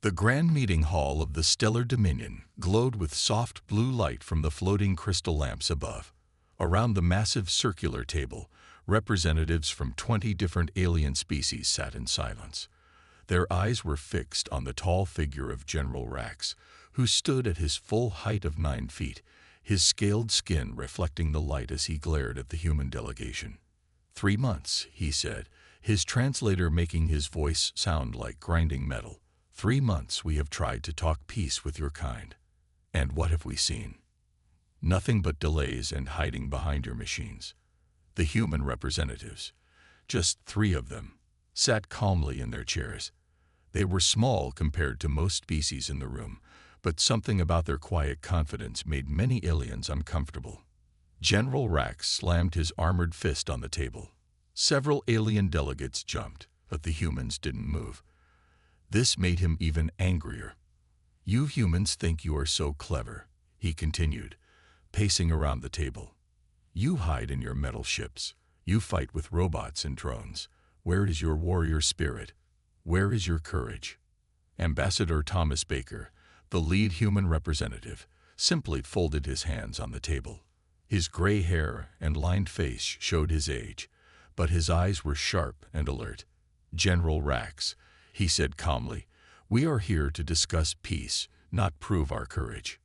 The grand meeting hall of the Stellar Dominion glowed with soft blue light from the floating crystal lamps above. Around the massive circular table, representatives from 20 different alien species sat in silence. Their eyes were fixed on the tall figure of General Rax, who stood at his full height of 9 feet, his scaled skin reflecting the light as he glared at the human delegation. 3 months, he said, his translator making his voice sound like grinding metal. 3 months we have tried to talk peace with your kind. And what have we seen? Nothing but delays and hiding behind your machines. The human representatives, just 3 of them, sat calmly in their chairs. They were small compared to most species in the room, but something about their quiet confidence made many aliens uncomfortable. General Rax slammed his armored fist on the table. Several alien delegates jumped, but the humans didn't move. This made him even angrier. You humans think you are so clever, he continued, pacing around the table. You hide in your metal ships. You fight with robots and drones. Where is your warrior spirit? Where is your courage? Ambassador Thomas Baker, the lead human representative, simply folded his hands on the table. His gray hair and lined face showed his age, but his eyes were sharp and alert. General Rax, he said calmly, we are here to discuss peace, not prove our courage.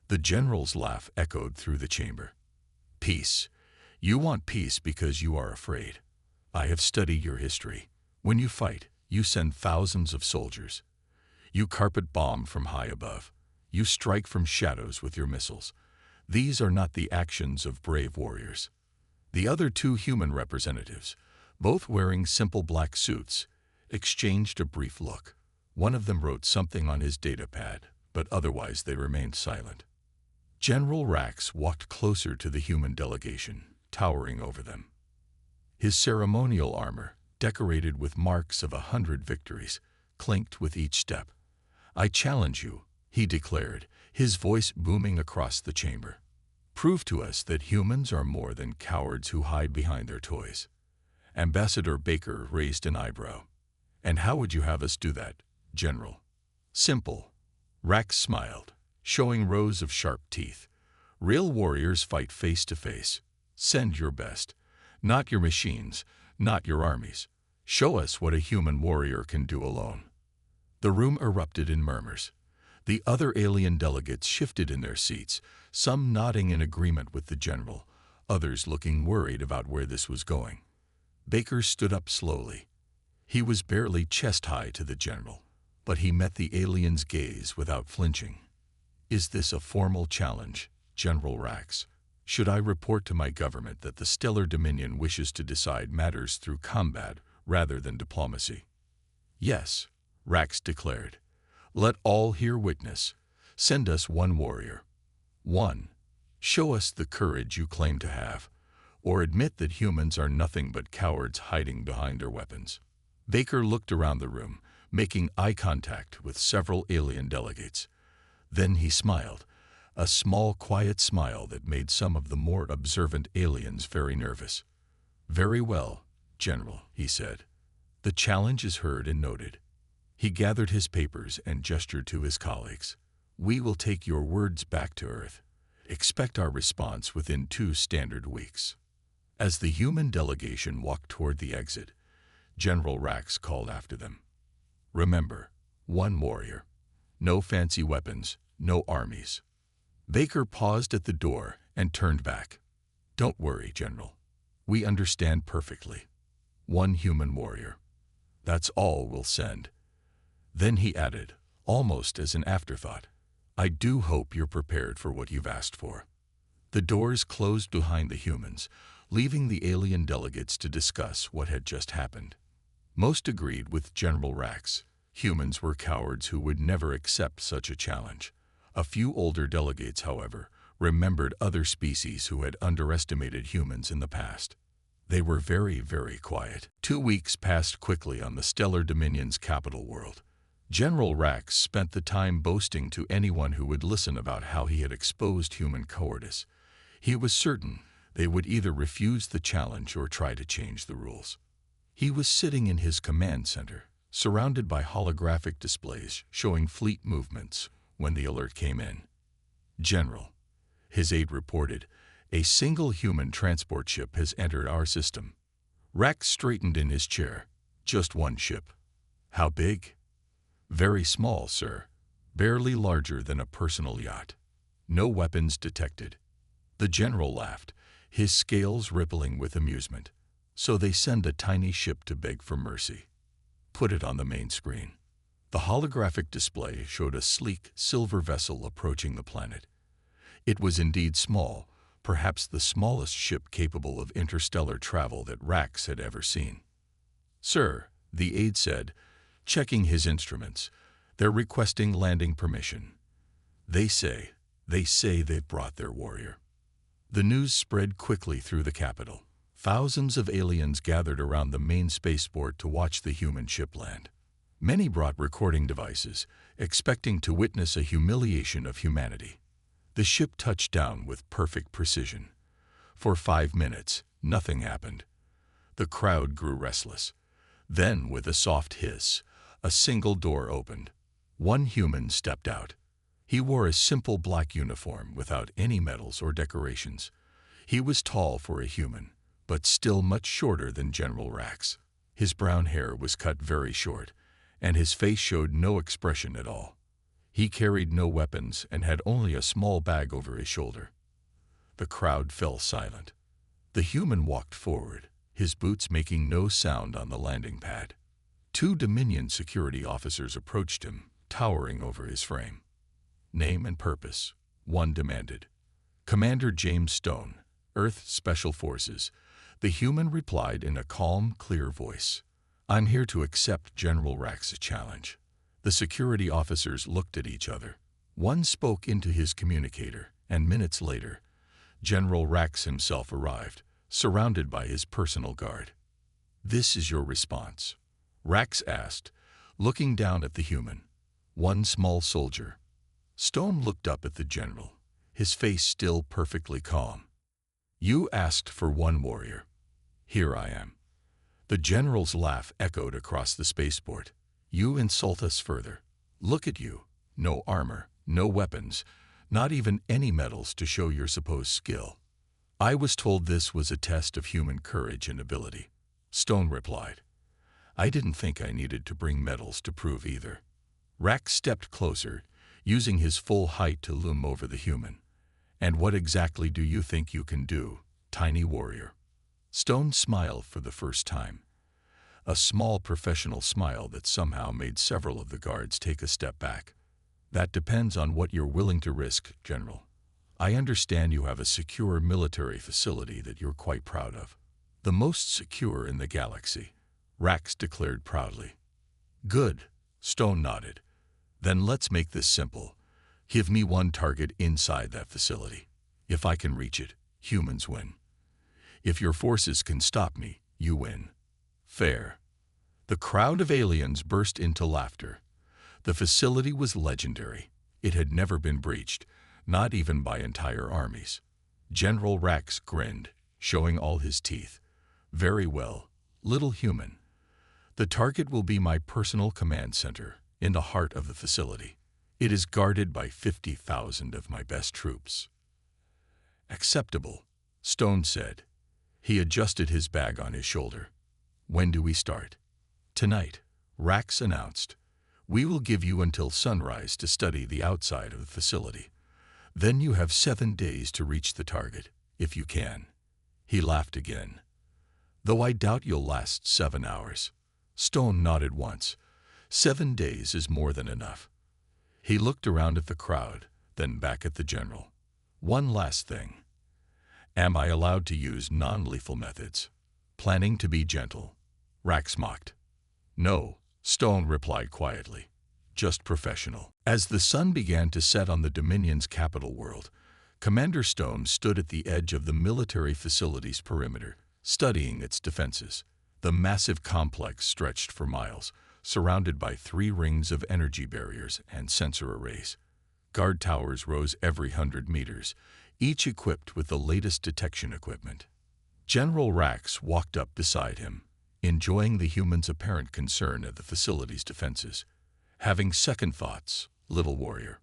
The general's laugh echoed through the chamber. Peace. You want peace because you are afraid. I have studied your history. When you fight, you send thousands of soldiers. You carpet bomb from high above. You strike from shadows with your missiles. These are not the actions of brave warriors. The other 2 human representatives, both wearing simple black suits, exchanged a brief look. One of them wrote something on his datapad, but otherwise they remained silent. General Rax walked closer to the human delegation, towering over them. His ceremonial armor, decorated with marks of 100 victories, clinked with each step. I challenge you, he declared, his voice booming across the chamber. Prove to us that humans are more than cowards who hide behind their toys. Ambassador Baker raised an eyebrow. And how would you have us do that, General? Simple. Rax smiled, showing rows of sharp teeth. Real warriors fight face to face. Send your best. Not your machines, not your armies. Show us what a human warrior can do alone. The room erupted in murmurs. The other alien delegates shifted in their seats, some nodding in agreement with the general, others looking worried about where this was going. Baker stood up slowly. He was barely chest-high to the general, but he met the alien's gaze without flinching. Is this a formal challenge, General Rax? Should I report to my government that the Stellar Dominion wishes to decide matters through combat rather than diplomacy? Yes, Rax declared. Let all here witness. Send us 1 warrior. 1. Show us the courage you claim to have, or admit that humans are nothing but cowards hiding behind their weapons. Baker looked around the room, making eye contact with several alien delegates. Then he smiled, a small, quiet smile that made some of the more observant aliens very nervous. Very well, General, he said. The challenge is heard and noted. He gathered his papers and gestured to his colleagues. We will take your words back to Earth. Expect our response within 2 standard weeks. As the human delegation walked toward the exit, General Rax called after them. Remember, 1 warrior. No fancy weapons, no armies. Baker paused at the door and turned back. Don't worry, General. We understand perfectly. 1 human warrior. That's all we'll send. Then he added, almost as an afterthought, I do hope you're prepared for what you've asked for. The doors closed behind the humans, leaving the alien delegates to discuss what had just happened. Most agreed with General Rax. Humans were cowards who would never accept such a challenge. A few older delegates, however, remembered other species who had underestimated humans in the past. They were very, very quiet. 2 weeks passed quickly on the Stellar Dominion's capital world. General Rax spent the time boasting to anyone who would listen about how he had exposed human cowardice. He was certain they would either refuse the challenge or try to change the rules. He was sitting in his command center, surrounded by holographic displays showing fleet movements when the alert came in. "General," his aide reported, "a single human transport ship has entered our system." Rax straightened in his chair. "Just one ship." "How big?" "Very small, sir. Barely larger than a personal yacht. No weapons detected." The general laughed, his scales rippling with amusement. "So they send a tiny ship to beg for mercy." "Put it on the main screen." The holographic display showed a sleek, silver vessel approaching the planet. It was indeed small, perhaps the smallest ship capable of interstellar travel that Rax had ever seen. "Sir," the aide said, checking his instruments, "they're requesting landing permission. They say they've brought their warrior." The news spread quickly through the capital. Thousands of aliens gathered around the main spaceport to watch the human ship land. Many brought recording devices, expecting to witness a humiliation of humanity. The ship touched down with perfect precision. For 5 minutes, nothing happened. The crowd grew restless. Then, with a soft hiss, a single door opened. One human stepped out. He wore a simple black uniform without any medals or decorations. He was tall for a human, but still much shorter than General Rax. His brown hair was cut very short, and his face showed no expression at all. He carried no weapons and had only a small bag over his shoulder. The crowd fell silent. The human walked forward, his boots making no sound on the landing pad. 2 Dominion security officers approached him, towering over his frame. "Name and purpose," one demanded. "Commander James Stone, Earth Special Forces," the human replied in a calm, clear voice. "I'm here to accept General Rax's challenge." The security officers looked at each other. One spoke into his communicator, and minutes later, General Rax himself arrived, surrounded by his personal guard. "This is your response?" Rax asked, looking down at the human. "One small soldier." Stone looked up at the general, his face still perfectly calm. "You asked for one warrior. Here I am." The general's laugh echoed across the spaceport. "You insult us further. Look at you. No armor, no weapons, not even any medals to show your supposed skill." "I was told this was a test of human courage and ability," Stone replied. "I didn't think I needed to bring medals to prove either." Rax stepped closer, using his full height to loom over the human. "And what exactly do you think you can do, tiny warrior?" Stone smiled for the first time. A small professional smile that somehow made several of the guards take a step back. "That depends on what you're willing to risk, General. I understand you have a secure military facility that you're quite proud of." "The most secure in the galaxy," Rax declared proudly. "Good," Stone nodded. "Then let's make this simple. Give me one target inside that facility. If I can reach it, humans win. If your forces can stop me, you win. Fair." The crowd of aliens burst into laughter. The facility was legendary. It had never been breached, not even by entire armies. General Rax grinned, showing all his teeth. "Very well, little human. The target will be my personal command center, in the heart of the facility. It is guarded by 50,000 of my best troops." "Acceptable," Stone said. He adjusted his bag on his shoulder. "When do we start?" "Tonight," Rax announced. "We will give you until sunrise to study the outside of the facility. Then you have 7 days to reach the target, if you can." He laughed again. "Though I doubt you'll last 7 hours." Stone nodded once. 7 days is more than enough." He looked around at the crowd, then back at the general. "One last thing. Am I allowed to use non-lethal methods?" "Planning to be gentle," Rax mocked. "No," Stone replied quietly. "Just professional." As the sun began to set on the Dominion's capital world, Commander Stone stood at the edge of the military facility's perimeter, studying its defenses. The massive complex stretched for miles, surrounded by 3 rings of energy barriers and sensor arrays. Guard towers rose every 100 meters, each equipped with the latest detection equipment. General Rax walked up beside him, enjoying the humans' apparent concern at the facility's defenses. Having second thoughts, little warrior.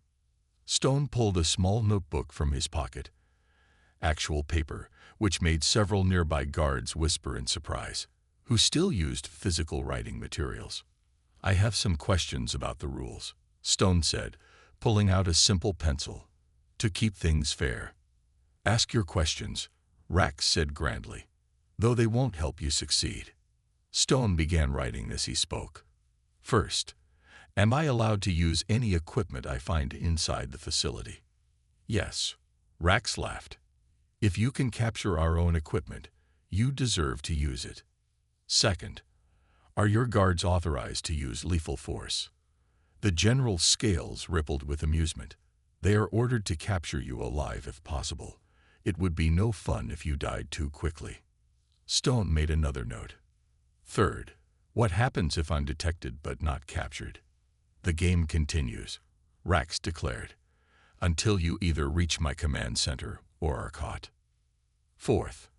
Stone pulled a small notebook from his pocket. Actual paper, which made several nearby guards whisper in surprise, who still used physical writing materials. I have some questions about the rules, Stone said, pulling out a simple pencil. To keep things fair. Ask your questions, Rax said grandly, though they won't help you succeed. Stone began writing as he spoke. First, am I allowed to use any equipment I find inside the facility? Yes, Rax laughed. If you can capture our own equipment, you deserve to use it. Second, are your guards authorized to use lethal force? The general's scales rippled with amusement. They are ordered to capture you alive if possible. It would be no fun if you died too quickly. Stone made another note. Third, what happens if I'm detected but not captured? The game continues, Rax declared, until you either reach my command center or are caught. Fourth,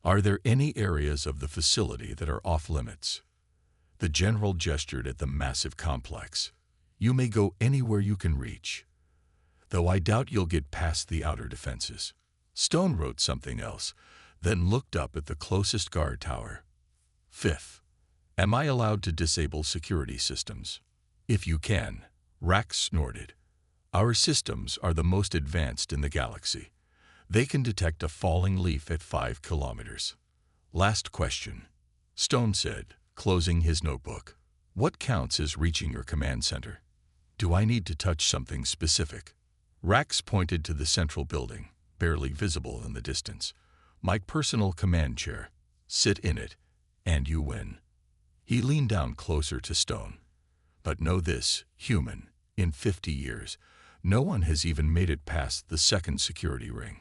are there any areas of the facility that are off limits? The general gestured at the massive complex. You may go anywhere you can reach, though I doubt you'll get past the outer defenses. Stone wrote something else, then looked up at the closest guard tower. Fifth, am I allowed to disable security systems? If you can, Rax snorted. Our systems are the most advanced in the galaxy. They can detect a falling leaf at 5 kilometers. Last question, Stone said, closing his notebook. What counts as reaching your command center? Do I need to touch something specific? Rax pointed to the central building, barely visible in the distance. My personal command chair. Sit in it, and you win. He leaned down closer to Stone. But know this, human, in 50 years, no one has even made it past the second security ring.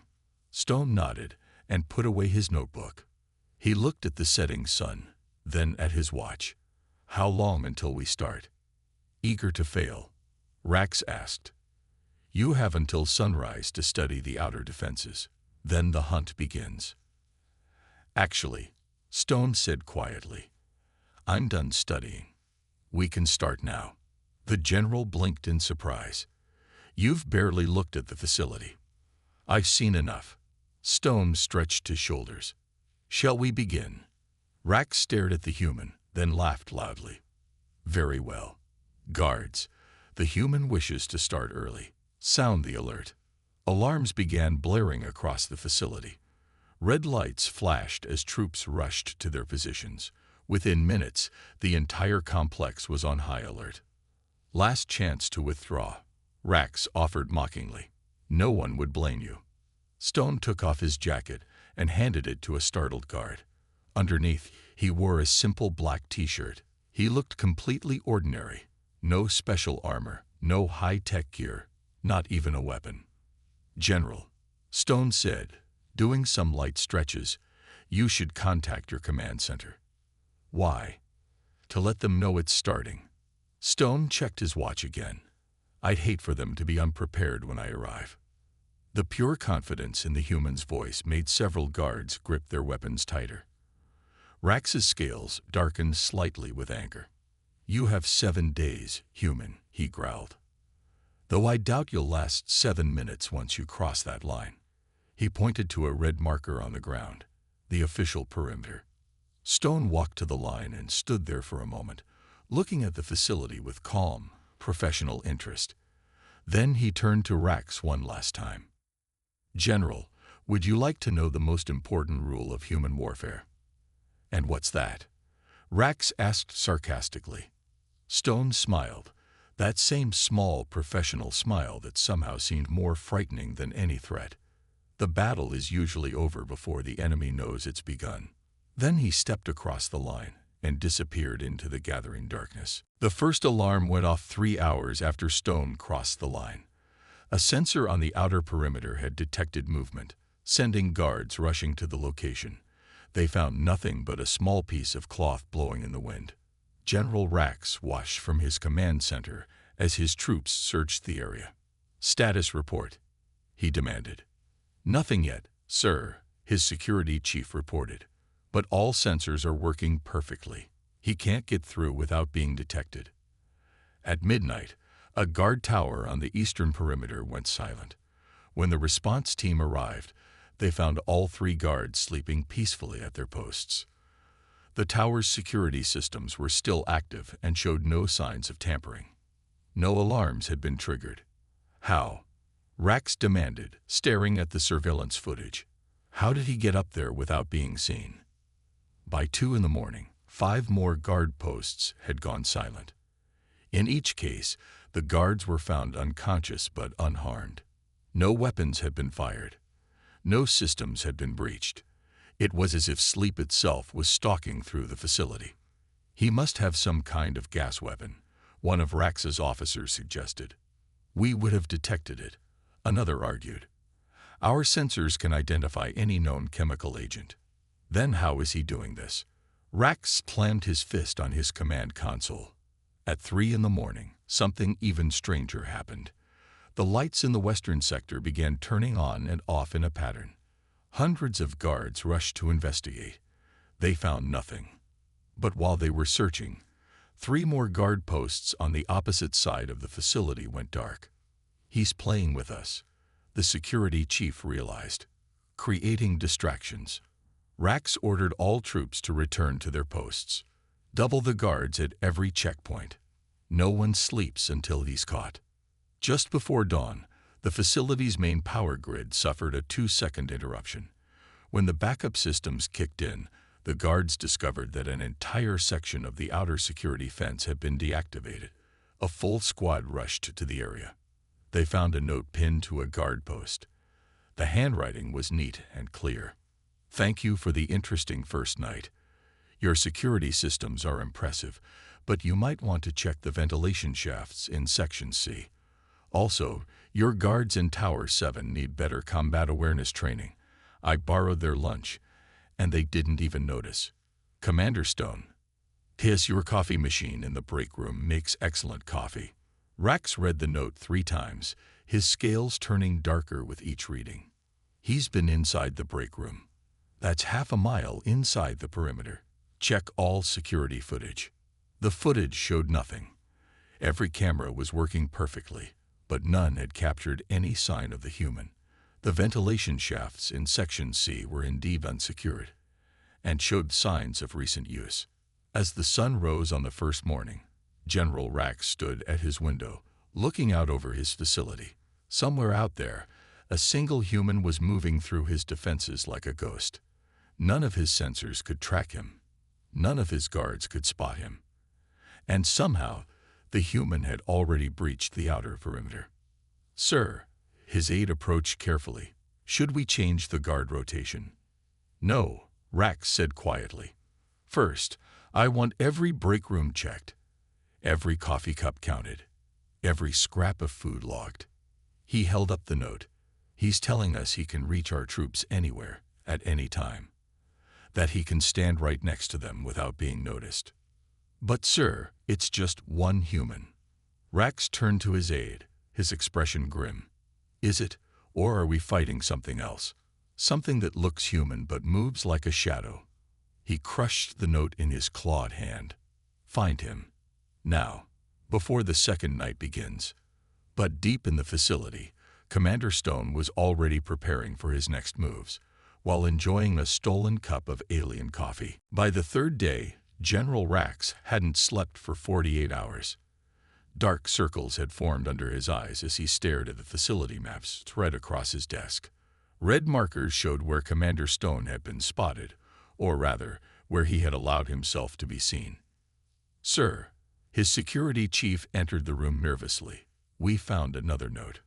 Stone nodded and put away his notebook. He looked at the setting sun, then at his watch. How long until we start? Eager to fail, Rax asked. You have until sunrise to study the outer defenses. Then the hunt begins. Actually, Stone said quietly, I'm done studying. We can start now. The general blinked in surprise. You've barely looked at the facility. I've seen enough. Stone stretched his shoulders. Shall we begin? Rax stared at the human, then laughed loudly. Very well. Guards, the human wishes to start early. Sound the alert. Alarms began blaring across the facility. Red lights flashed as troops rushed to their positions. Within minutes, the entire complex was on high alert. Last chance to withdraw, Rax offered mockingly. No one would blame you. Stone took off his jacket and handed it to a startled guard. Underneath, he wore a simple black t-shirt. He looked completely ordinary. No special armor, no high-tech gear, not even a weapon. General, Stone said, doing some light stretches, you should contact your command center. Why? To let them know it's starting. Stone checked his watch again. I'd hate for them to be unprepared when I arrive. The pure confidence in the human's voice made several guards grip their weapons tighter. Rax's scales darkened slightly with anger. You have 7 days, human, he growled. Though I doubt you'll last 7 minutes once you cross that line. He pointed to a red marker on the ground, the official perimeter. Stone walked to the line and stood there for a moment, looking at the facility with calm, professional interest. Then he turned to Rax one last time. General, would you like to know the most important rule of human warfare? And what's that? Rax asked sarcastically. Stone smiled, that same small professional smile that somehow seemed more frightening than any threat. The battle is usually over before the enemy knows it's begun. Then he stepped across the line and disappeared into the gathering darkness. The first alarm went off 3 hours after Stone crossed the line. A sensor on the outer perimeter had detected movement, sending guards rushing to the location. They found nothing but a small piece of cloth blowing in the wind. General Rax watched from his command center as his troops searched the area. Status report, he demanded. Nothing yet, sir, his security chief reported. but all sensors are working perfectly. He can't get through without being detected. At midnight, a guard tower on the eastern perimeter went silent. When the response team arrived, they found all 3 guards sleeping peacefully at their posts. The tower's security systems were still active and showed no signs of tampering. No alarms had been triggered. How? Rax demanded, staring at the surveillance footage. How did he get up there without being seen? By 2 in the morning, 5 more guard posts had gone silent. In each case, the guards were found unconscious but unharmed. No weapons had been fired. No systems had been breached. It was as if sleep itself was stalking through the facility. He must have some kind of gas weapon, one of Rax's officers suggested. We would have detected it, another argued. Our sensors can identify any known chemical agent. Then how is he doing this? Rax slammed his fist on his command console. At 3 in the morning, something even stranger happened. The lights in the western sector began turning on and off in a pattern. Hundreds of guards rushed to investigate. They found nothing. But while they were searching, 3 more guard posts on the opposite side of the facility went dark. He's playing with us, the security chief realized, creating distractions. Rax ordered all troops to return to their posts. Double the guards at every checkpoint. No one sleeps until he's caught. Just before dawn, the facility's main power grid suffered a 2-second interruption. When the backup systems kicked in, the guards discovered that an entire section of the outer security fence had been deactivated. A full squad rushed to the area. They found a note pinned to a guard post. The handwriting was neat and clear. Thank you for the interesting first night. Your security systems are impressive, but you might want to check the ventilation shafts in Section C. Also, your guards in Tower 7 need better combat awareness training. I borrowed their lunch, and they didn't even notice. Commander Stone. Yes, your coffee machine in the break room makes excellent coffee. Rax read the note 3 times, his scales turning darker with each reading. He's been inside the break room. That's half a mile inside the perimeter. Check all security footage. The footage showed nothing. Every camera was working perfectly, but none had captured any sign of the human. The ventilation shafts in Section C were indeed unsecured, and showed signs of recent use. As the sun rose on the first morning, General Rax stood at his window, looking out over his facility. Somewhere out there, a single human was moving through his defenses like a ghost. None of his sensors could track him. None of his guards could spot him. And somehow, the human had already breached the outer perimeter. Sir, his aide approached carefully. Should we change the guard rotation? No, Rax said quietly. First, I want every break room checked. Every coffee cup counted. Every scrap of food logged. He held up the note. He's telling us he can reach our troops anywhere, at any time. That he can stand right next to them without being noticed. But sir, it's just one human. Rax turned to his aide, his expression grim. Is it, or are we fighting something else? Something that looks human but moves like a shadow. He crushed the note in his clawed hand. Find him. Now, before the second night begins. But deep in the facility, Commander Stone was already preparing for his next moves, while enjoying a stolen cup of alien coffee. By the 3rd day, General Rax hadn't slept for 48 hours. Dark circles had formed under his eyes as he stared at the facility maps spread across his desk. Red markers showed where Commander Stone had been spotted, or rather, where he had allowed himself to be seen. Sir, his security chief entered the room nervously. We found another note.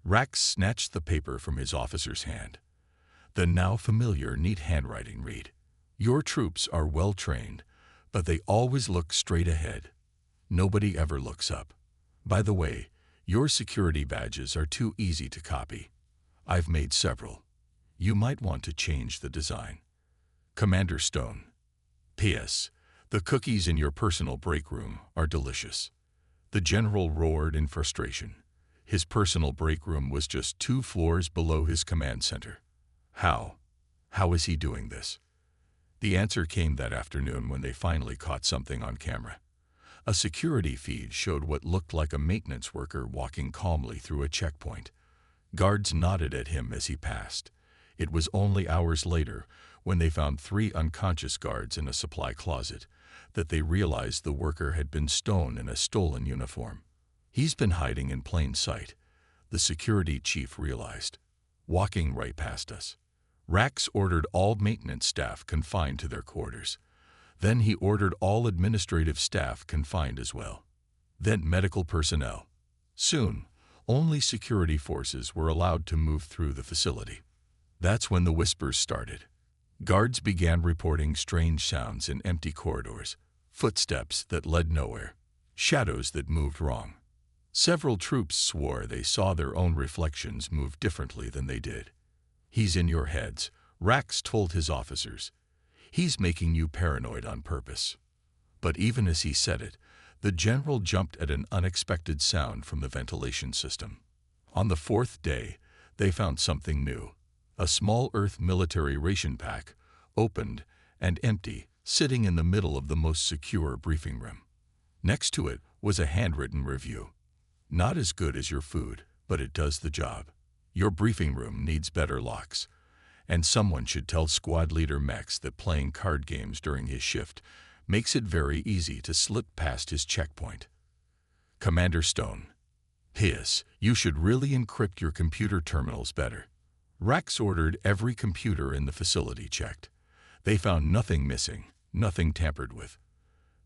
Rax snatched the paper from his officer's hand. The now familiar, neat handwriting read, Your troops are well trained, but they always look straight ahead. Nobody ever looks up. By the way, your security badges are too easy to copy. I've made several. You might want to change the design. Commander Stone. P.S. The cookies in your personal break room are delicious. The general roared in frustration. His personal break room was just 2 floors below his command center. How is he doing this? The answer came that afternoon when they finally caught something on camera. A security feed showed what looked like a maintenance worker walking calmly through a checkpoint. Guards nodded at him as he passed. It was only hours later, when they found 3 unconscious guards in a supply closet, that they realized the worker had been stoned in a stolen uniform. He's been hiding in plain sight, the security chief realized, walking right past us. Rax ordered all maintenance staff confined to their quarters. Then he ordered all administrative staff confined as well. Then medical personnel. Soon, only security forces were allowed to move through the facility. That's when the whispers started. Guards began reporting strange sounds in empty corridors, footsteps that led nowhere, shadows that moved wrong. Several troops swore they saw their own reflections move differently than they did. "He's in your heads," Rax told his officers. "He's making you paranoid on purpose." But even as he said it, the general jumped at an unexpected sound from the ventilation system. On the 4th day, they found something new. A small Earth military ration pack, opened and empty, sitting in the middle of the most secure briefing room. Next to it was a handwritten review. "Not as good as your food, but it does the job. Your briefing room needs better locks. And someone should tell squad leader Mex that playing card games during his shift makes it very easy to slip past his checkpoint." Commander Stone. "P.S. You should really encrypt your computer terminals better." Rax ordered every computer in the facility checked. They found nothing missing, nothing tampered with.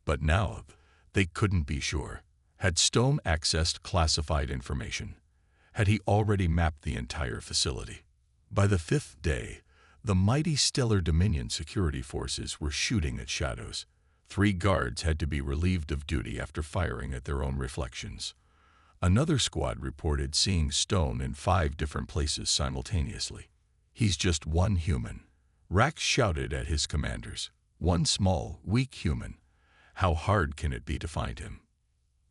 But now, they couldn't be sure. Had Stone accessed classified information? Had he already mapped the entire facility? By the 5th day, the mighty Stellar Dominion security forces were shooting at shadows. 3 guards had to be relieved of duty after firing at their own reflections. Another squad reported seeing Stone in 5 different places simultaneously. "He's just one human," Rax shouted at his commanders. "One small, weak human. How hard can it be to find him?"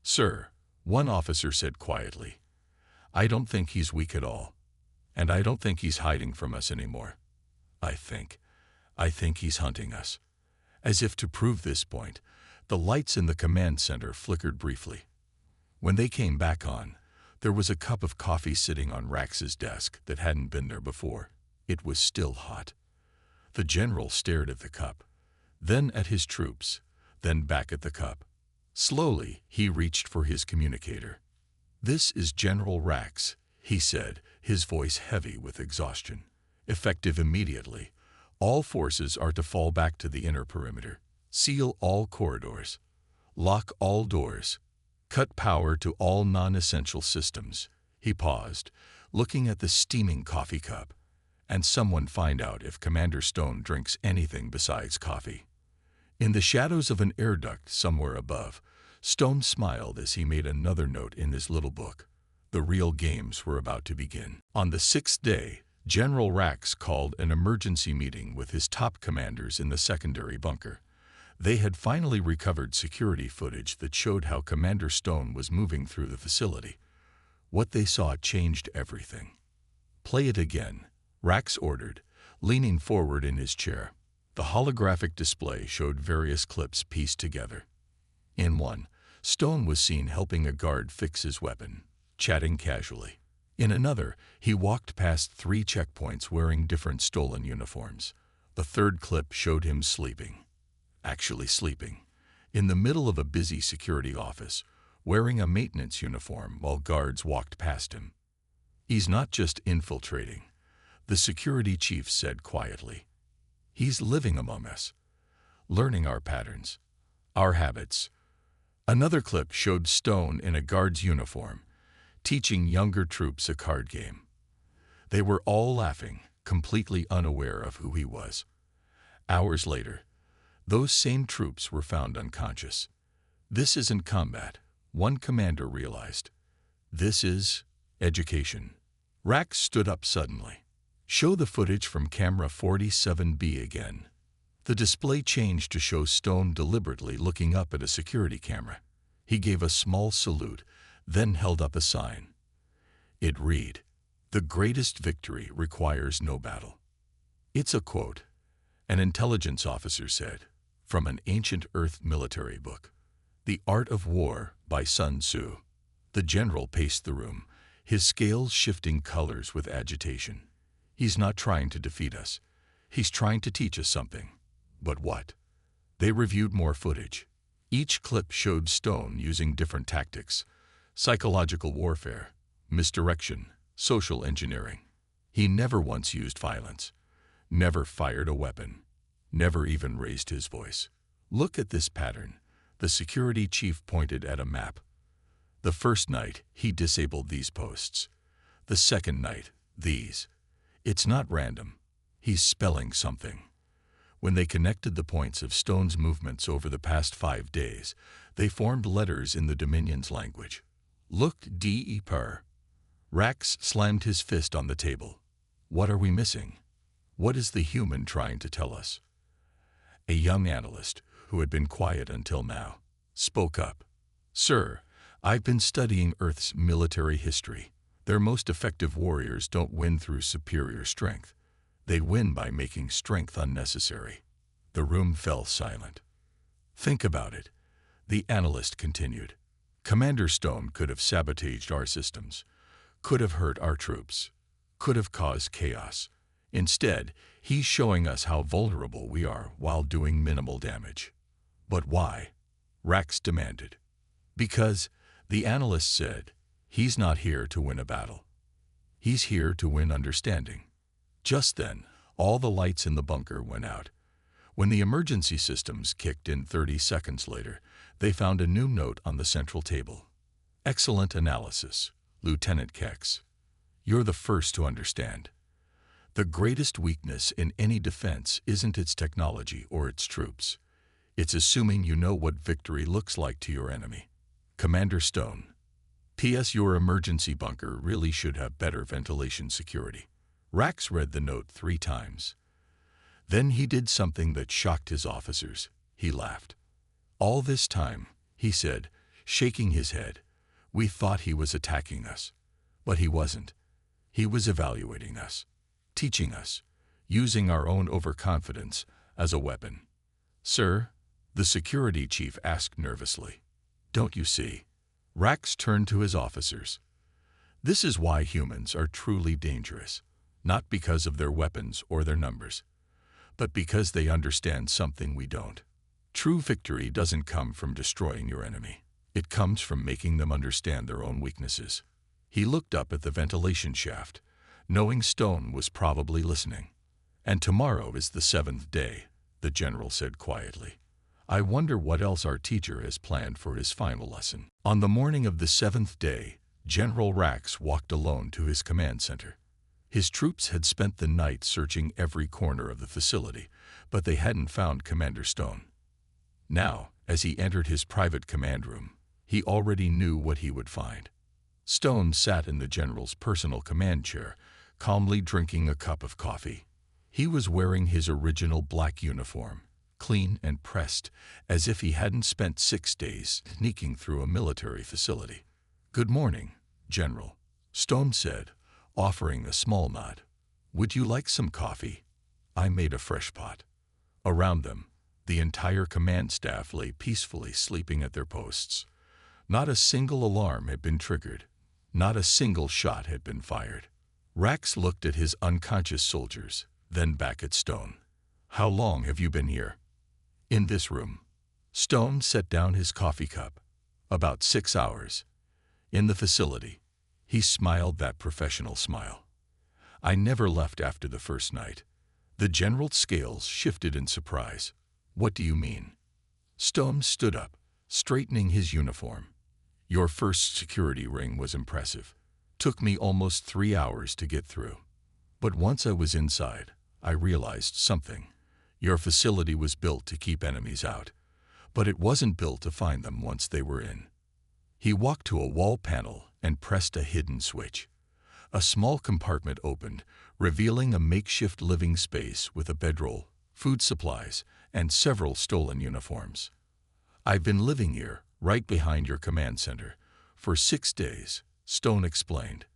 "Sir," one officer said quietly, "I don't think he's weak at all. And I don't think he's hiding from us anymore. I think he's hunting us." As if to prove this point, the lights in the command center flickered briefly. When they came back on, there was a cup of coffee sitting on Rax's desk that hadn't been there before. It was still hot. The general stared at the cup, then at his troops, then back at the cup. Slowly, he reached for his communicator. "This is General Rax," he said, his voice heavy with exhaustion. "Effective immediately. All forces are to fall back to the inner perimeter. Seal all corridors. Lock all doors. Cut power to all non-essential systems." He paused, looking at the steaming coffee cup. "And someone find out if Commander Stone drinks anything besides coffee." In the shadows of an air duct somewhere above, Stone smiled as he made another note in his little book. The real games were about to begin. On the 6th day, General Rax called an emergency meeting with his top commanders in the secondary bunker. They had finally recovered security footage that showed how Commander Stone was moving through the facility. What they saw changed everything. "Play it again," Rax ordered, leaning forward in his chair. The holographic display showed various clips pieced together. In one, Stone was seen helping a guard fix his weapon, chatting casually. In another, he walked past 3 checkpoints wearing different stolen uniforms. The 3rd clip showed him sleeping. Actually sleeping, in the middle of a busy security office, wearing a maintenance uniform while guards walked past him. "He's not just infiltrating," the security chief said quietly. "He's living among us, learning our patterns, our habits." Another clip showed Stone in a guard's uniform, teaching younger troops a card game. They were all laughing, completely unaware of who he was. Hours later, those same troops were found unconscious. "This isn't combat," one commander realized. "This is education." Rax stood up suddenly. "Show the footage from camera 47B again." The display changed to show Stone deliberately looking up at a security camera. He gave a small salute, then held up a sign. It read, "The greatest victory requires no battle." It's a quote, An intelligence officer said, from an ancient Earth military book, The Art of War by Sun Tzu. The general paced the room, his scales shifting colors with agitation. He's not trying to defeat us. He's trying to teach us something. But what? They reviewed more footage. Each clip showed Stone using different tactics: psychological warfare, misdirection, social engineering. He never once used violence, never fired a weapon, never even raised his voice. Look at this pattern. The security chief pointed at a map. The first night, he disabled these posts. The second night, these. It's not random. He's spelling something. When they connected the points of Stone's movements over the past 5 days, they formed letters in the Dominion's language. Look, D-E-Per. Rax slammed his fist on the table. What are we missing? What is the human trying to tell us? A young analyst, who had been quiet until now, spoke up. Sir, I've been studying Earth's military history. Their most effective warriors don't win through superior strength. They win by making strength unnecessary. The room fell silent. Think about it, the analyst continued. Commander Stone could have sabotaged our systems, could have hurt our troops, could have caused chaos. Instead, he's showing us how vulnerable we are while doing minimal damage. But why? Rax demanded. Because, the analyst said, he's not here to win a battle. He's here to win understanding. Just then, all the lights in the bunker went out. When the emergency systems kicked in 30 seconds later, they found a new note on the central table. Excellent analysis, Lieutenant Kex. You're the first to understand. The greatest weakness in any defense isn't its technology or its troops. It's assuming you know what victory looks like to your enemy. Commander Stone. P.S. Your emergency bunker really should have better ventilation security. Rax read the note 3 times. Then he did something that shocked his officers. He laughed. All this time, he said, shaking his head, we thought he was attacking us. But he wasn't. He was evaluating us, teaching us, using our own overconfidence as a weapon. Sir, the security chief asked nervously. Don't you see? Rax turned to his officers. This is why humans are truly dangerous. Not because of their weapons or their numbers, but because they understand something we don't. True victory doesn't come from destroying your enemy. It comes from making them understand their own weaknesses. He looked up at the ventilation shaft, knowing Stone was probably listening. And tomorrow is the 7th day, the general said quietly. I wonder what else our teacher has planned for his final lesson. On the morning of the 7th day, General Rax walked alone to his command center. His troops had spent the night searching every corner of the facility, but they hadn't found Commander Stone. Now, as he entered his private command room, he already knew what he would find. Stone sat in the general's personal command chair, calmly drinking a cup of coffee. He was wearing his original black uniform, clean and pressed, as if he hadn't spent 6 days sneaking through a military facility. Good morning, General, Stone said, offering a small nod. Would you like some coffee? I made a fresh pot. Around them, the entire command staff lay peacefully sleeping at their posts. Not a single alarm had been triggered. Not a single shot had been fired. Rax looked at his unconscious soldiers, then back at Stone. How long have you been here? In this room. Stone set down his coffee cup. About 6 hours. In the facility. He smiled that professional smile. I never left after the first night. The general's scales shifted in surprise. What do you mean? Stone stood up, straightening his uniform. Your first security ring was impressive. Took me almost 3 hours to get through. But once I was inside, I realized something. Your facility was built to keep enemies out, but it wasn't built to find them once they were in. He walked to a wall panel and pressed a hidden switch. A small compartment opened, revealing a makeshift living space with a bedroll, food supplies, and several stolen uniforms. I've been living here, right behind your command center, for 6 days, Stone explained.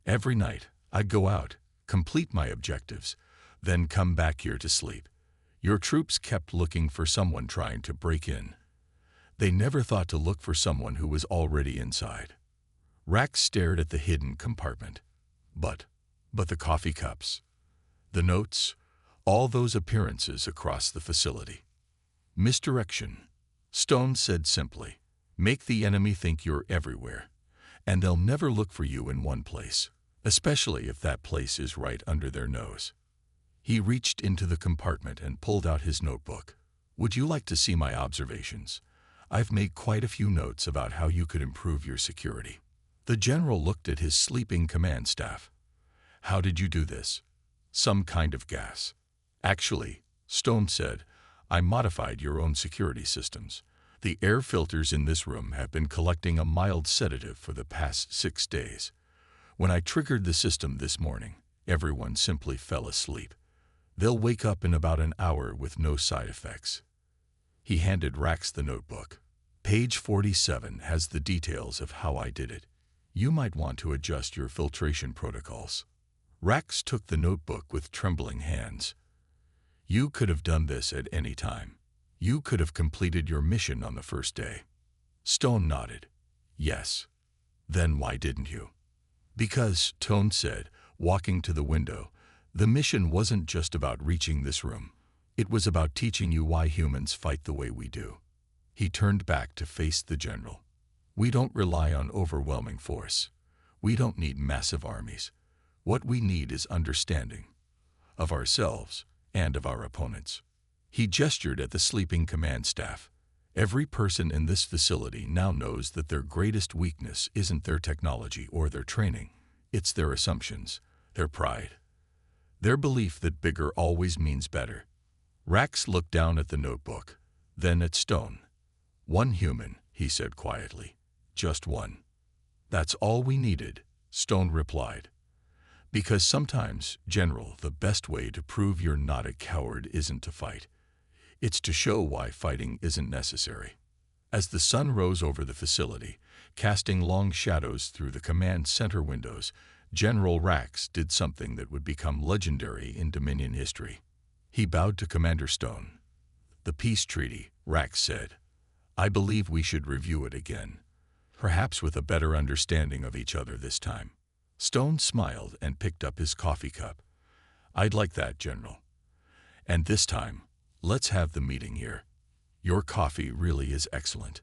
Every night, I'd go out, complete my objectives, then come back here to sleep. Your troops kept looking for someone trying to break in. They never thought to look for someone who was already inside. Rax stared at the hidden compartment. But the coffee cups, the notes, all those appearances across the facility. Misdirection, Stone said simply. Make the enemy think you're everywhere, and they'll never look for you in one place, especially if that place is right under their nose. He reached into the compartment and pulled out his notebook. Would you like to see my observations? I've made quite a few notes about how you could improve your security. The general looked at his sleeping command staff. How did you do this? Some kind of gas. Actually, Stone said, I modified your own security systems. The air filters in this room have been collecting a mild sedative for the past 6 days. When I triggered the system this morning, everyone simply fell asleep. They'll wake up in about an hour with no side effects. He handed Rax the notebook. Page 47 has the details of how I did it. You might want to adjust your filtration protocols. Rax took the notebook with trembling hands. You could have done this at any time. You could have completed your mission on the first day. Stone nodded. Yes. Then why didn't you? Because, Stone said, walking to the window, the mission wasn't just about reaching this room. It was about teaching you why humans fight the way we do. He turned back to face the general. We don't rely on overwhelming force. We don't need massive armies. What we need is understanding of ourselves and of our opponents. He gestured at the sleeping command staff. Every person in this facility now knows that their greatest weakness isn't their technology or their training. It's their assumptions, their pride, their belief that bigger always means better. Rax looked down at the notebook, then at Stone. One human, he said quietly. Just one. That's all we needed, Stone replied. Because sometimes, General, the best way to prove you're not a coward isn't to fight. It's to show why fighting isn't necessary. As the sun rose over the facility, casting long shadows through the command center windows, General Rax did something that would become legendary in Dominion history. He bowed to Commander Stone. The peace treaty, Rax said. I believe we should review it again, perhaps with a better understanding of each other this time. Stone smiled and picked up his coffee cup. I'd like that, General. And this time, let's have the meeting here. Your coffee really is excellent.